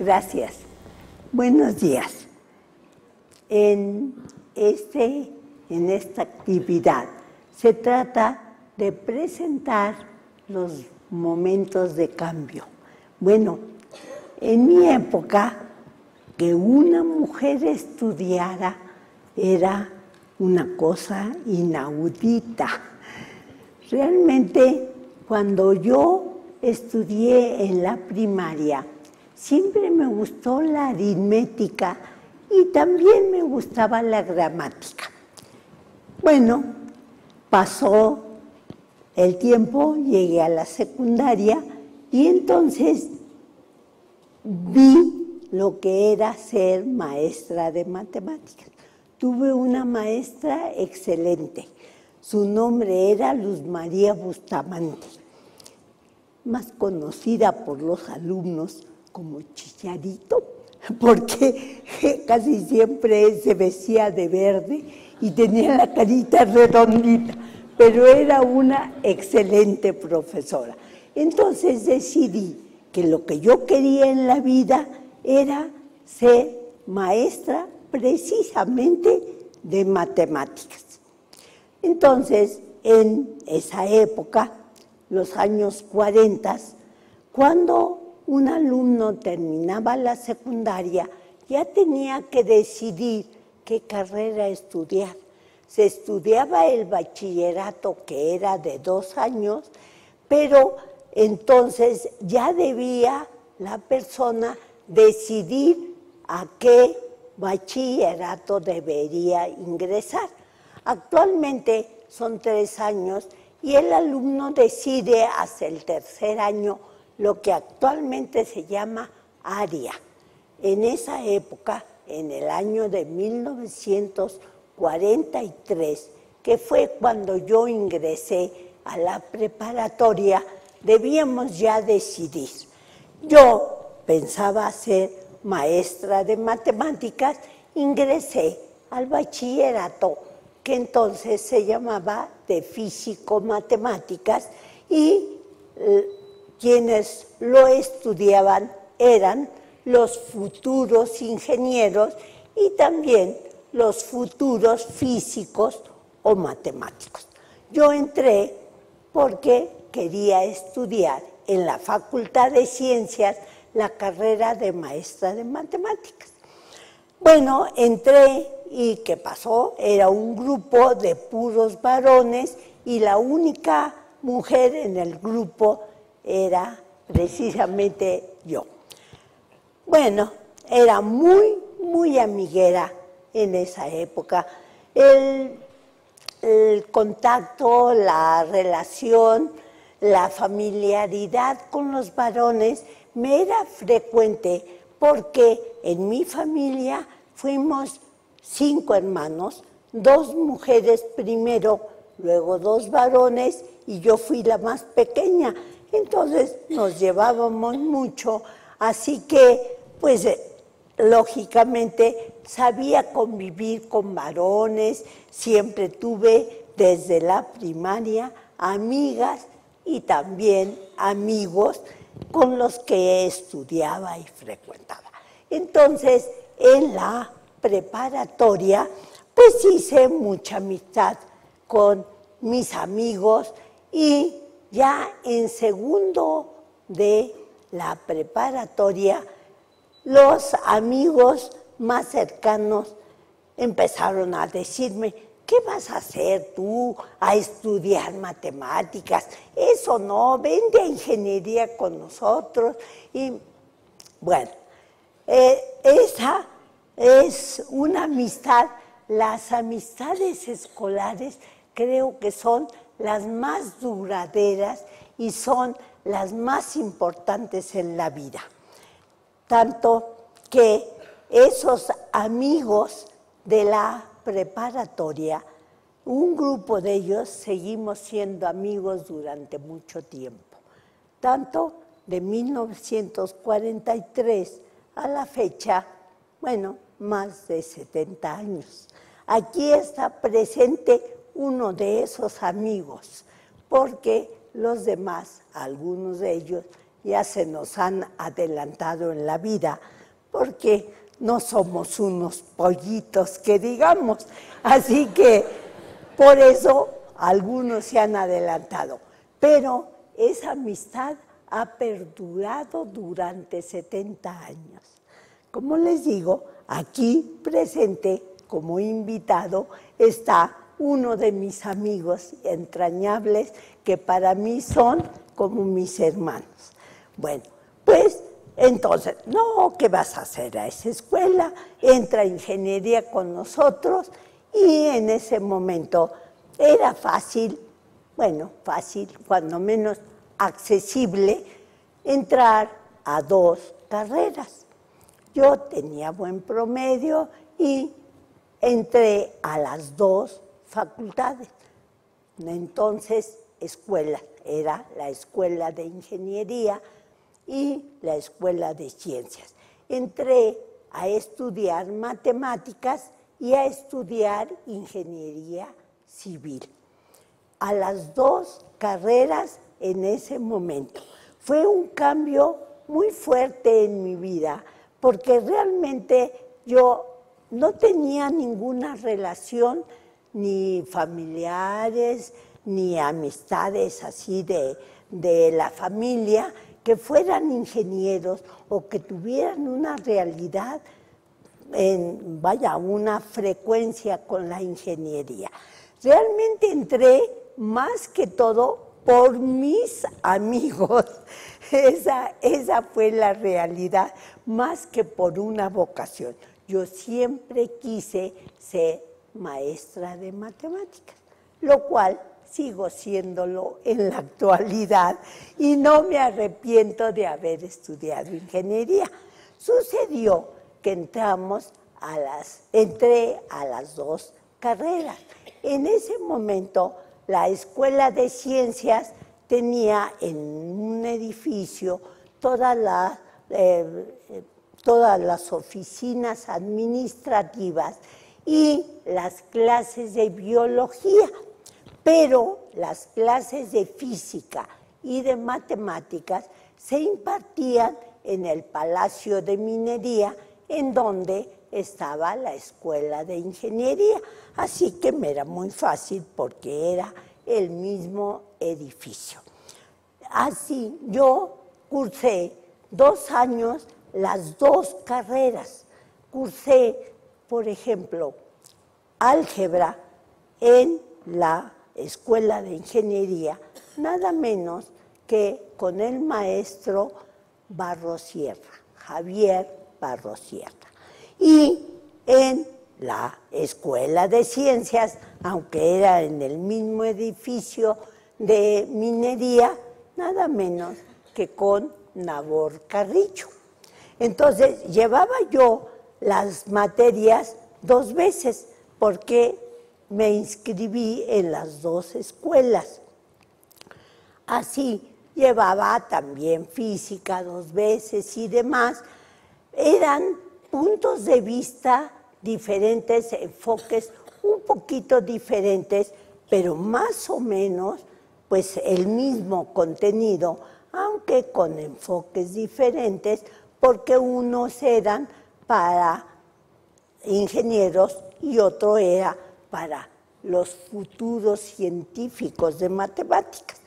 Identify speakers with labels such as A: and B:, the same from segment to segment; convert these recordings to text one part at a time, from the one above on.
A: Gracias. Buenos días. En esta actividad se trata de presentar los momentos de cambio. Bueno, en mi época, que una mujer estudiara era una cosa inaudita. Realmente, cuando yo estudié en la primaria, siempre me gustó la aritmética y también me gustaba la gramática. Bueno, pasó el tiempo, llegué a la secundaria y entonces vi lo que era ser maestra de matemáticas. Tuve una maestra excelente. Su nombre era Luz María Bustamante, más conocida por los alumnos como Chicharito, porque casi siempre se vestía de verde y tenía la carita redondita, pero era una excelente profesora. Entonces decidí que lo que yo quería en la vida era ser maestra precisamente de matemáticas. Entonces, en esa época, los años 40, cuando un alumno terminaba la secundaria, ya tenía que decidir qué carrera estudiar. Se estudiaba el bachillerato, que era de 2 años, pero entonces ya debía la persona decidir a qué bachillerato debería ingresar. Actualmente son 3 años y el alumno decide hasta el 3er año lo que actualmente se llama área. En esa época, en el año de 1943, que fue cuando yo ingresé a la preparatoria, debíamos ya decidir. Yo pensaba ser maestra de matemáticas, ingresé al bachillerato, que entonces se llamaba de físico-matemáticas, y quienes lo estudiaban eran los futuros ingenieros y también los futuros físicos o matemáticos. Yo entré porque quería estudiar en la Facultad de Ciencias la carrera de maestra de matemáticas. Bueno, entré y ¿qué pasó? Era un grupo de puros varones y la única mujer en el grupo era precisamente yo. Bueno, era muy amiguera en esa época. El contacto, la relación, la familiaridad con los varones me era frecuente porque en mi familia fuimos 5 hermanos, 2 mujeres primero, luego 2 varones y yo fui la más pequeña. Entonces nos llevábamos mucho, así que pues lógicamente sabía convivir con varones, siempre tuve desde la primaria amigas y también amigos con los que estudiaba y frecuentaba. Entonces, en la preparatoria, pues hice mucha amistad con mis amigos y ya en segundo de la preparatoria, los amigos más cercanos empezaron a decirme: ¿qué vas a hacer tú a estudiar matemáticas? Eso no, vente a ingeniería con nosotros. Y bueno, esa es una amistad. Las amistades escolares creo que son las más duraderas y son las más importantes en la vida. Tanto que esos amigos de la preparatoria, un grupo de ellos seguimos siendo amigos durante mucho tiempo, tanto de 1943 a la fecha, bueno, más de 70 años. Aquí está presente uno de esos amigos, porque los demás, algunos de ellos, ya se nos han adelantado en la vida, porque no somos unos pollitos que digamos. Así que por eso algunos se han adelantado. Pero esa amistad ha perdurado durante 70 años. Como les digo, aquí presente como invitado está uno de mis amigos entrañables que para mí son como mis hermanos. Bueno, pues entonces, no, ¿qué vas a hacer a esa escuela? Entra a ingeniería con nosotros y en ese momento era fácil, bueno, fácil, cuando menos accesible, entrar a 2 carreras. Yo tenía buen promedio y entré a las 2 facultades. Entonces, escuela, era la escuela de ingeniería y la escuela de ciencias. Entré a estudiar matemáticas y a estudiar ingeniería civil. A las 2 carreras en ese momento. Fue un cambio muy fuerte en mi vida, porque realmente yo no tenía ninguna relación, ni familiares, ni amistades así de la familia, que fueran ingenieros o que tuvieran una realidad, una frecuencia con la ingeniería. Realmente entré más que todo por mis amigos. Esa fue la realidad, más que por una vocación. Yo siempre quise ser maestra de matemáticas, lo cual sigo siéndolo en la actualidad y no me arrepiento de haber estudiado ingeniería. Sucedió que entré a las 2 carreras. En ese momento, la Escuela de Ciencias tenía en un edificio todas las oficinas administrativas y las clases de biología, pero las clases de física y de matemáticas se impartían en el Palacio de Minería, en donde estaba la Escuela de Ingeniería. Así que me era muy fácil porque era el mismo edificio. Así yo cursé 2 años las 2 carreras. Cursé, por ejemplo, álgebra en la Escuela de Ingeniería, nada menos que con el maestro Barrosierra, Javier Barrosierra. Y en la Escuela de Ciencias, aunque era en el mismo edificio de minería, nada menos que con Nabor Carrillo. Entonces, llevaba yo las materias 2 veces, porque me inscribí en las 2 escuelas. Así, llevaba también física 2 veces y demás. Eran puntos de vista diferentes, enfoques un poquito diferentes, pero más o menos pues el mismo contenido, aunque con enfoques diferentes, porque unos eran para ingenieros y otro era para los futuros científicos de matemáticas.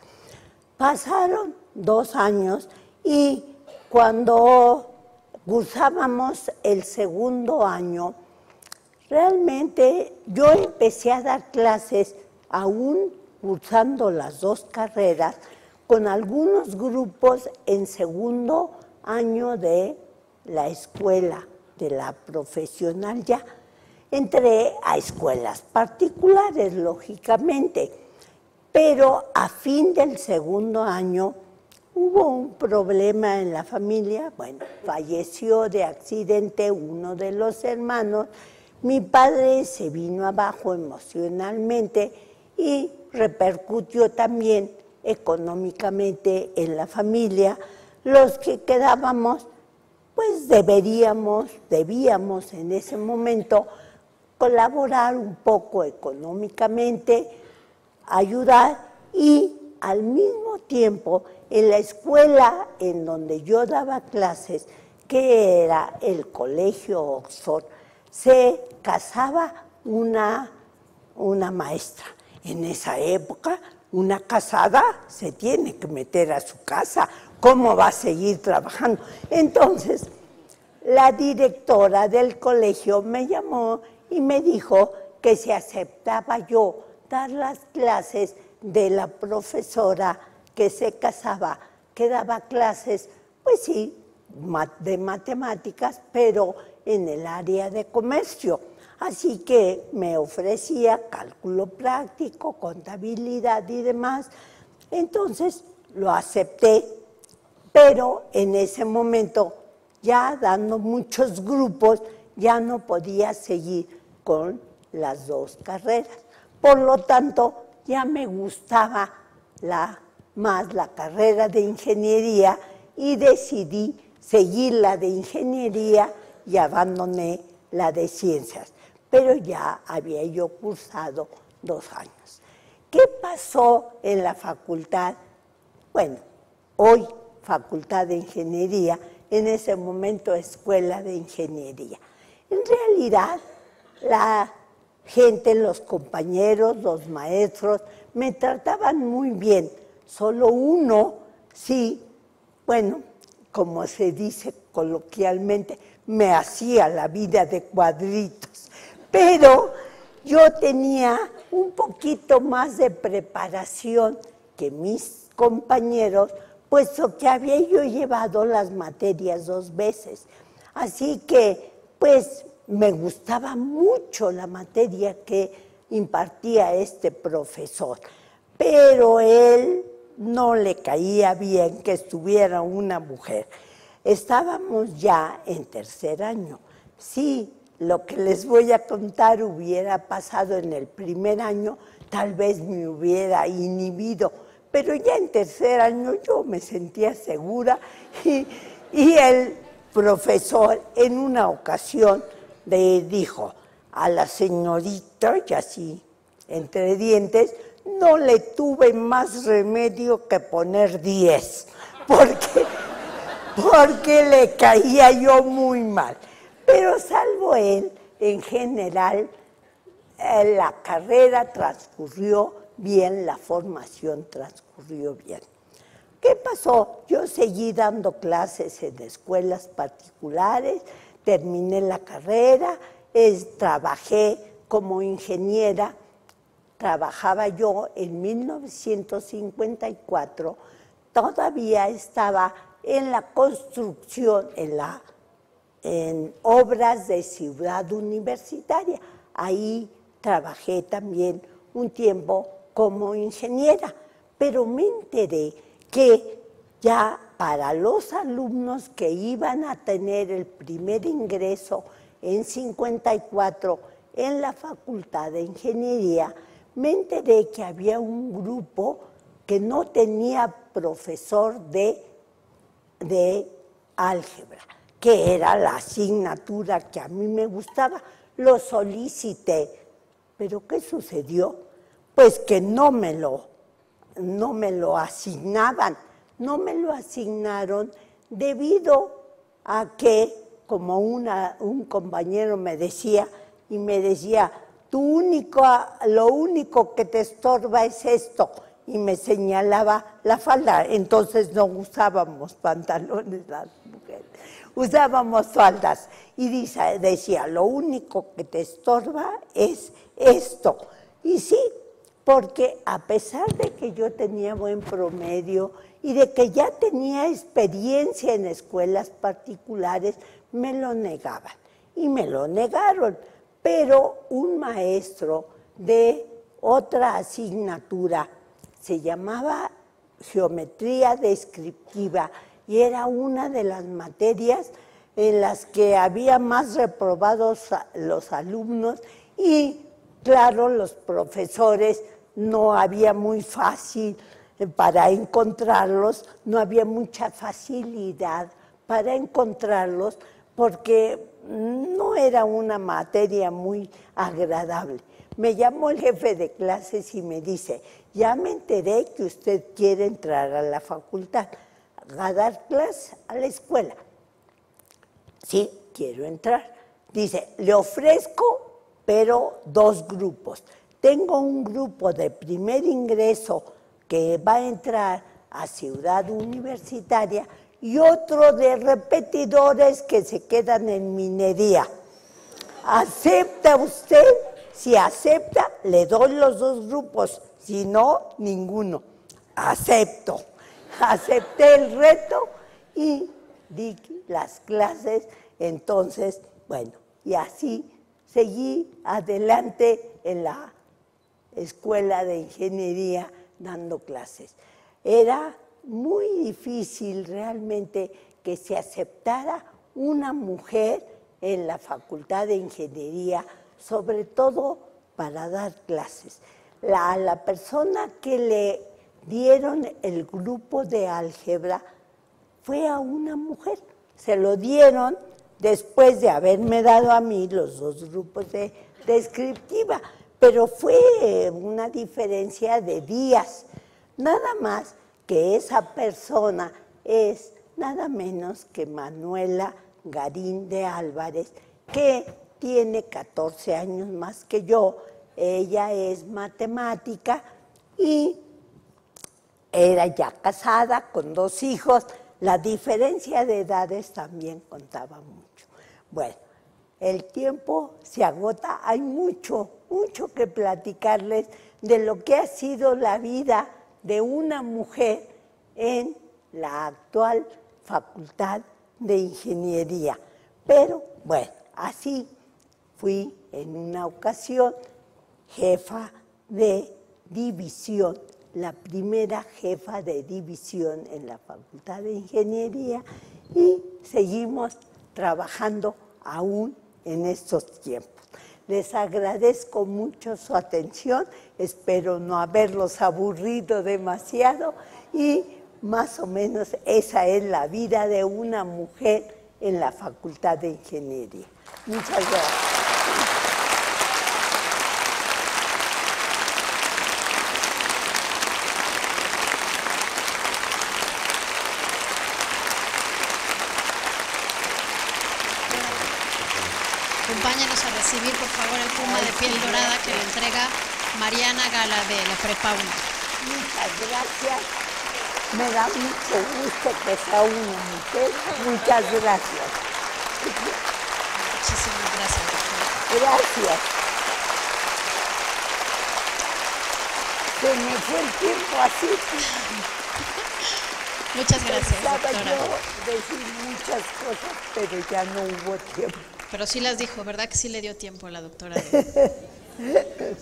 A: Pasaron 2 años y cuando cursábamos el segundo año, realmente yo empecé a dar clases, aún cursando las 2 carreras, con algunos grupos en segundo año de la escuela, de la profesional ya. Entré a escuelas particulares, lógicamente, pero a fin del segundo año hubo un problema en la familia. Bueno, falleció de accidente uno de los hermanos. Mi padre se vino abajo emocionalmente y repercutió también económicamente en la familia. Los que quedábamos, pues debíamos en ese momento colaborar un poco económicamente, ayudar y al mismo tiempo en la escuela en donde yo daba clases, que era el Colegio Oxford, se casaba una maestra. En esa época, una casada se tiene que meter a su casa. ¿Cómo va a seguir trabajando? Entonces, la directora del colegio me llamó y me dijo que si aceptaba yo dar las clases de la profesora que se casaba, que daba clases, pues sí, de matemáticas, pero en el área de comercio. Así que me ofrecía cálculo práctico, contabilidad y demás. Entonces lo acepté, pero en ese momento, ya dando muchos grupos, ya no podía seguir con las dos carreras. Por lo tanto, ya me gustaba más la carrera de ingeniería y decidí seguir la de ingeniería y abandoné la de ciencias. Pero ya había yo cursado 2 años. ¿Qué pasó en la facultad? Bueno, hoy Facultad de Ingeniería, en ese momento Escuela de Ingeniería. En realidad, la gente, los compañeros, los maestros, me trataban muy bien. Solo uno, sí, bueno, como se dice coloquialmente, me hacía la vida de cuadritos. Pero yo tenía un poquito más de preparación que mis compañeros, puesto que había yo llevado las materias 2 veces. Así que, pues, me gustaba mucho la materia que impartía este profesor, pero él no le caía bien que estuviera una mujer. Estábamos ya en 3er año. Sí, lo que les voy a contar hubiera pasado en el 1er año, tal vez me hubiera inhibido, pero ya en 3er año yo me sentía segura y el profesor en una ocasión le dijo a la señorita, y así entre dientes, no le tuve más remedio que poner 10, porque le caía yo muy mal. Pero salvo él, en general, la carrera transcurrió bien, la formación transcurrió bien. ¿Qué pasó? Yo seguí dando clases en escuelas particulares, terminé la carrera, trabajé como ingeniera. Trabajaba yo en 1954, todavía estaba en la construcción, en obras de Ciudad Universitaria. Ahí trabajé también un tiempo como ingeniera, pero me enteré que ya para los alumnos que iban a tener el primer ingreso en 54 en la Facultad de Ingeniería, me enteré que había un grupo que no tenía profesor de álgebra, que era la asignatura que a mí me gustaba. Lo solicité, pero ¿qué sucedió? Pues que no me lo asignaban. No me lo asignaron debido a que, como un compañero me decía, lo único que te estorba es esto, y me señalaba la falda. Entonces no usábamos pantalones las mujeres, usábamos faldas, y decía, lo único que te estorba es esto. Y sí, porque a pesar de que yo tenía buen promedio y de que ya tenía experiencia en escuelas particulares, me lo negaban, y me lo negaron. Pero un maestro de otra asignatura, se llamaba Geometría Descriptiva, y era una de las materias en las que había más reprobados los alumnos, y claro, los profesores no había muy fácil para encontrarlos, no había mucha facilidad para encontrarlos, porque no era una materia muy agradable. Me llamó el jefe de clases y me dice, ya me enteré que usted quiere entrar a la facultad, a dar clases a la escuela. Sí, quiero entrar. Dice, le ofrezco, pero 2 grupos. Tengo un grupo de primer ingreso que va a entrar a Ciudad Universitaria y otro de repetidores que se quedan en minería. ¿Acepta usted? Si acepta, le doy los 2 grupos. Si no, ninguno. Acepto. Acepté el reto y di las clases. Entonces, bueno, y así seguí adelante en la escuela de ingeniería dando clases. Era muy difícil realmente que se aceptara una mujer en la Facultad de Ingeniería, sobre todo para dar clases. La persona que le dieron el grupo de álgebra fue a una mujer. Se lo dieron después de haberme dado a mí los 2 grupos de descriptiva, pero fue una diferencia de días. Nada más que esa persona es nada menos que Manuela Garín de Álvarez, que tiene 14 años más que yo. Ella es matemática y era ya casada con 2 hijos. La diferencia de edades también contaba mucho. Bueno, el tiempo se agota. Hay mucho que platicarles de lo que ha sido la vida de una mujer en la actual Facultad de Ingeniería. Pero, bueno, así fui en una ocasión jefa de división, la primera jefa de división en la Facultad de Ingeniería, y seguimos trabajando aún en estos tiempos. Les agradezco mucho su atención, espero no haberlos aburrido demasiado, y más o menos esa es la vida de una mujer en la Facultad de Ingeniería. Muchas gracias.
B: Acompáñanos a recibir, por favor, el puma de piel dorada que le entrega Mariana Gala de la Prepa 1.
A: Muchas gracias. Me da mucho gusto que sea una mujer. Muchas gracias.
B: Muchísimas gracias, doctora.
A: Gracias. Se me fue el tiempo así.
B: Muchas gracias,
A: Pensaba
B: doctora.
A: yo decir muchas cosas, pero ya no hubo tiempo.
B: Pero sí las dijo, ¿verdad que sí le dio tiempo a la doctora?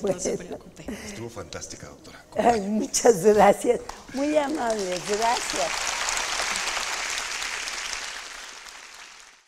B: No se preocupe.
C: Estuvo fantástica, doctora.
A: Ay, muchas gracias. Muy amable, gracias.